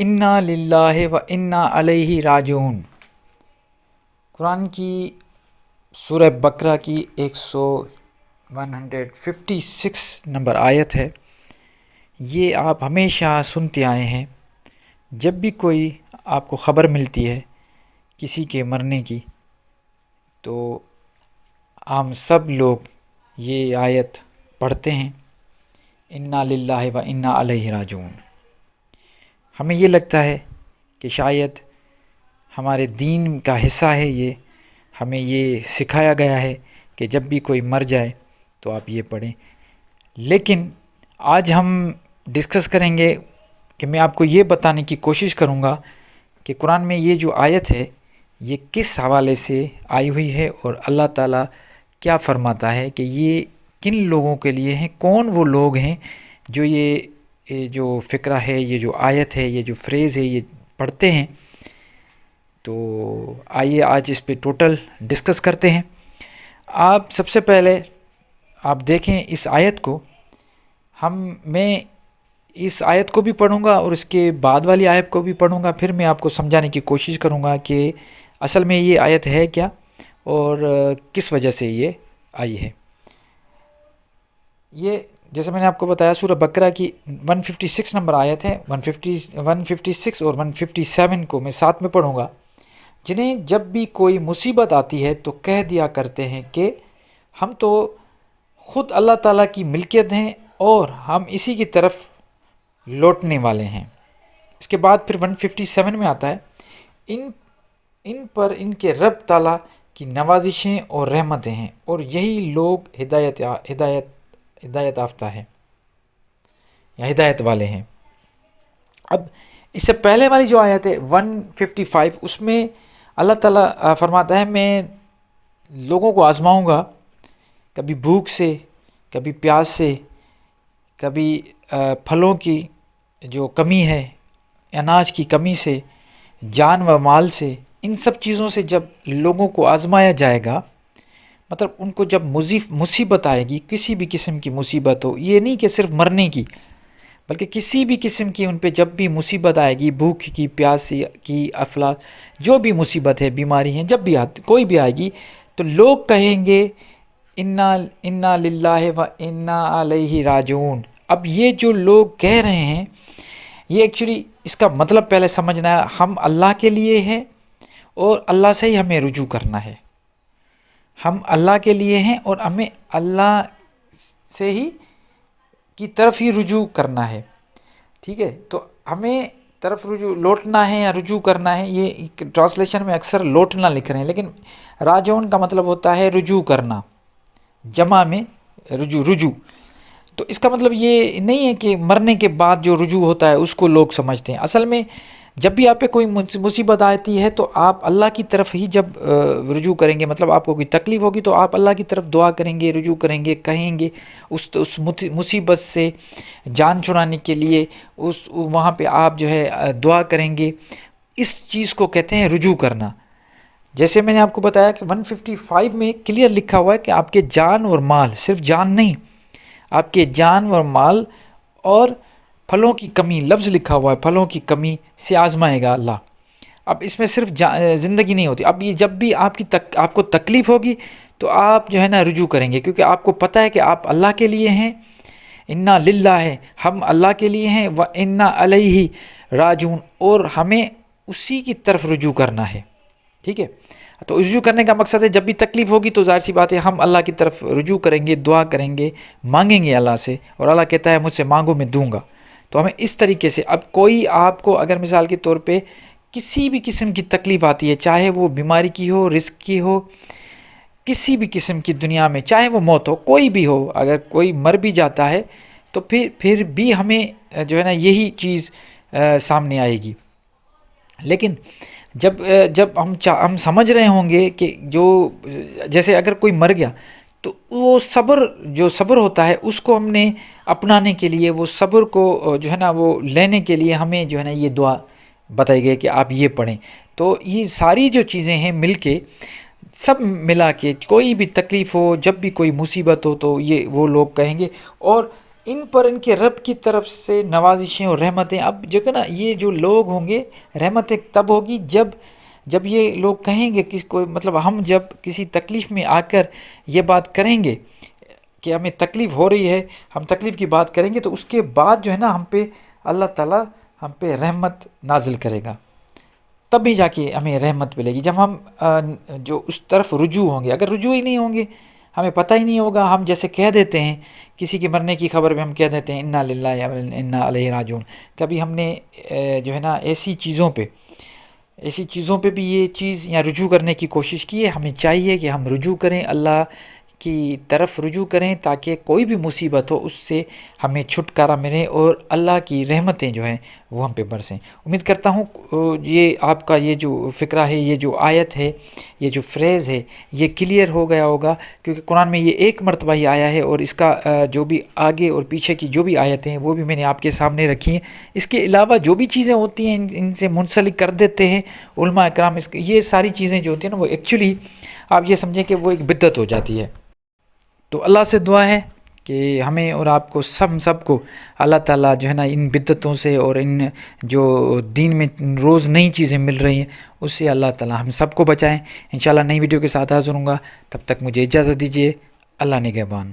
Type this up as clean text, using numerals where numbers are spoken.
انا للہ و انا الیہ راجعون۔ قرآن کی سورہ بقرہ کی 156 نمبر آیت ہے۔ یہ آپ ہمیشہ سنتے آئے ہیں جب بھی کوئی آپ کو خبر ملتی ہے کسی کے مرنے کی، تو عام سب لوگ یہ آیت پڑھتے ہیں، انا للہ و انا الیہ راجعون۔ ہمیں یہ لگتا ہے کہ شاید ہمارے دین کا حصہ ہے، یہ ہمیں یہ سکھایا گیا ہے کہ جب بھی کوئی مر جائے تو آپ یہ پڑھیں۔ لیکن آج ہم ڈسکس کریں گے کہ میں آپ کو یہ بتانے کی کوشش کروں گا کہ قرآن میں یہ جو آیت ہے یہ کس حوالے سے آئی ہوئی ہے، اور اللہ تعالیٰ کیا فرماتا ہے کہ یہ کن لوگوں کے لیے ہیں، کون وہ لوگ ہیں جو یہ جو فقرہ ہے، یہ جو آیت ہے، یہ جو فریز ہے، یہ پڑھتے ہیں۔ تو آئیے آج اس پہ ٹوٹل ڈسکس کرتے ہیں۔ آپ سب سے پہلے آپ دیکھیں اس آیت کو، میں اس آیت کو بھی پڑھوں گا اور اس کے بعد والی آیت کو بھی پڑھوں گا، پھر میں آپ کو سمجھانے کی کوشش کروں گا کہ اصل میں یہ آیت ہے کیا اور کس وجہ سے یہ آئی ہے۔ یہ جیسے میں نے آپ کو بتایا سورہ بقرہ کی 156 نمبر آیت ہے۔ 156 اور 157 کو میں ساتھ میں پڑھوں گا۔ جنہیں جب بھی کوئی مصیبت آتی ہے تو کہہ دیا کرتے ہیں کہ ہم تو خود اللہ تعالیٰ کی ملکیت ہیں اور ہم اسی کی طرف لوٹنے والے ہیں۔ اس کے بعد پھر 157 میں آتا ہے، ان پر ان کے رب تعالیٰ کی نوازشیں اور رحمتیں ہیں اور یہی لوگ ہدایت یافتہ ہیں یا ہدایت والے ہیں۔ اب اس سے پہلے والی جو آیت ہے 155، اس میں اللہ تعالیٰ فرماتا ہے میں لوگوں کو آزماؤں گا، کبھی بھوک سے، کبھی پیاس سے، کبھی پھلوں کی جو کمی ہے، اناج کی کمی سے، جان و مال سے، ان سب چیزوں سے جب لوگوں کو آزمایا جائے گا، مطلب ان کو جب مصیبت آئے گی، کسی بھی قسم کی مصیبت ہو، یہ نہیں کہ صرف مرنے کی، بلکہ کسی بھی قسم کی ان پہ جب بھی مصیبت آئے گی، بھوک کی، پیاس کی، افلاس، جو بھی مصیبت ہے، بیماری ہیں، جب بھی کوئی بھی آئے گی، تو لوگ کہیں گے انا للہ و انا الیہ راجعون۔ اب یہ جو لوگ کہہ رہے ہیں، یہ ایکچولی اس کا مطلب پہلے سمجھنا ہے، ہم اللہ کے لیے ہیں اور اللہ سے ہی ہمیں رجوع کرنا ہے۔ ہم اللہ کے لیے ہیں اور ہمیں اللہ سے ہی کی طرف ہی رجوع کرنا ہے، ٹھیک ہے؟ تو ہمیں طرف رجوع لوٹنا ہے یا رجوع کرنا ہے۔ یہ ٹرانسلیشن میں اکثر لوٹنا لکھ رہے ہیں، لیکن راجعون کا مطلب ہوتا ہے رجوع کرنا، جمع میں رجوع۔ تو اس کا مطلب یہ نہیں ہے کہ مرنے کے بعد جو رجوع ہوتا ہے اس کو لوگ سمجھتے ہیں۔ اصل میں جب بھی آپ پہ کوئی مصیبت آتی ہے تو آپ اللہ کی طرف ہی جب رجوع کریں گے، مطلب آپ کو کوئی تکلیف ہوگی تو آپ اللہ کی طرف دعا کریں گے، رجوع کریں گے، کہیں گے اس مصیبت سے جان چھڑانے کے لیے، وہاں پہ آپ جو ہے دعا کریں گے۔ اس چیز کو کہتے ہیں رجوع کرنا۔ جیسے میں نے آپ کو بتایا کہ 155 میں کلیئر لکھا ہوا ہے کہ آپ کے جان اور مال، صرف جان نہیں، آپ کے جان اور مال اور پھلوں کی کمی، لفظ لکھا ہوا ہے پھلوں کی کمی سے آزمائے گا اللہ۔ اب اس میں صرف زندگی نہیں ہوتی، اب یہ جب بھی آپ کو تکلیف ہوگی تو آپ جو ہے نا رجوع کریں گے، کیونکہ آپ کو پتہ ہے کہ آپ اللہ کے لیے ہیں، انا للہ ہے، ہم اللہ کے لیے ہیں، و انا الیہ راجعون، اور ہمیں اسی کی طرف رجوع کرنا ہے، ٹھیک ہے؟ تو رجوع کرنے کا مقصد ہے جب بھی تکلیف ہوگی تو ظاہر سی بات ہے ہم اللہ کی طرف رجوع کریں گے، دعا کریں گے، مانگیں گے اللہ سے، اور اللہ کہتا ہے مجھ سے مانگو میں دوں گا۔ تو ہمیں اس طریقے سے، اب کوئی آپ کو اگر مثال کے طور پہ کسی بھی قسم کی تکلیف آتی ہے، چاہے وہ بیماری کی ہو، رزق کی ہو، کسی بھی قسم کی دنیا میں، چاہے وہ موت ہو، کوئی بھی ہو، اگر کوئی مر بھی جاتا ہے تو پھر بھی ہمیں جو ہے نا یہی چیز سامنے آئے گی۔ لیکن جب ہم سمجھ رہے ہوں گے کہ جیسے اگر کوئی مر گیا تو وہ صبر ہوتا ہے، اس کو ہم نے اپنانے کے لیے، وہ صبر کو جو ہے نا وہ لینے کے لیے ہمیں جو ہے نا یہ دعا بتائی گئی کہ آپ یہ پڑھیں۔ تو یہ ساری جو چیزیں ہیں مل کے، سب ملا کے، کوئی بھی تکلیف ہو، جب بھی کوئی مصیبت ہو تو یہ وہ لوگ کہیں گے۔ اور ان پر ان کے رب کی طرف سے نوازشیں اور رحمتیں. اب جو کہ نا یہ جو لوگ ہوں گے رحمتیں تب ہوگی جب یہ لوگ کہیں گے کس کو، مطلب ہم جب کسی تکلیف میں آ کر یہ بات کریں گے کہ ہمیں تکلیف ہو رہی ہے، ہم تکلیف کی بات کریں گے، تو اس کے بعد جو ہے نا ہم پہ اللہ تعالیٰ ہم پہ رحمت نازل کرے گا، تب بھی جا کے ہمیں رحمت ملے گی. جب ہم جو اس طرف رجوع ہوں گے. اگر رجوع ہی نہیں ہوں گے، ہمیں پتہ ہی نہیں ہوگا، ہم جیسے کہہ دیتے ہیں کسی کے مرنے کی خبر میں ہم کہہ دیتے ہیں انا للہ و انا الیہ راجعون. کبھی ہم نے جو ہے نا ایسی چیزوں پہ بھی یہ چیز یا رجوع کرنے کی کوشش کی ہے. ہمیں چاہیے کہ ہم رجوع کریں، اللہ کی طرف رجوع کریں، تاکہ کوئی بھی مصیبت ہو اس سے ہمیں چھٹکارا ملے اور اللہ کی رحمتیں جو ہیں وہ ہم پہ برسیں. امید کرتا ہوں یہ آپ کا یہ جو فکرہ ہے، یہ جو آیت ہے، یہ جو فریز ہے، یہ کلیئر ہو گیا ہوگا، کیونکہ قرآن میں یہ ایک مرتبہ ہی آیا ہے، اور اس کا جو بھی آگے اور پیچھے کی جو بھی آیتیں ہیں وہ بھی میں نے آپ کے سامنے رکھی ہیں. اس کے علاوہ جو بھی چیزیں ہوتی ہیں ان سے منسلک کر دیتے ہیں علماء اکرام. یہ ساری چیزیں جو ہوتی ہیں نا وہ ایکچولی آپ یہ سمجھیں کہ وہ ایک بدعت ہو جاتی ہے. تو اللہ سے دعا ہے کہ ہمیں اور آپ کو سب کو اللہ تعالیٰ جو ہے نا ان بدعتوں سے اور ان جو دین میں روز نئی چیزیں مل رہی ہیں اس سے اللہ تعالیٰ ہم سب کو بچائیں. انشاءاللہ نئی ویڈیو کے ساتھ حاضر ہوں گا، تب تک مجھے اجازت دیجیے. اللہ نگہبان.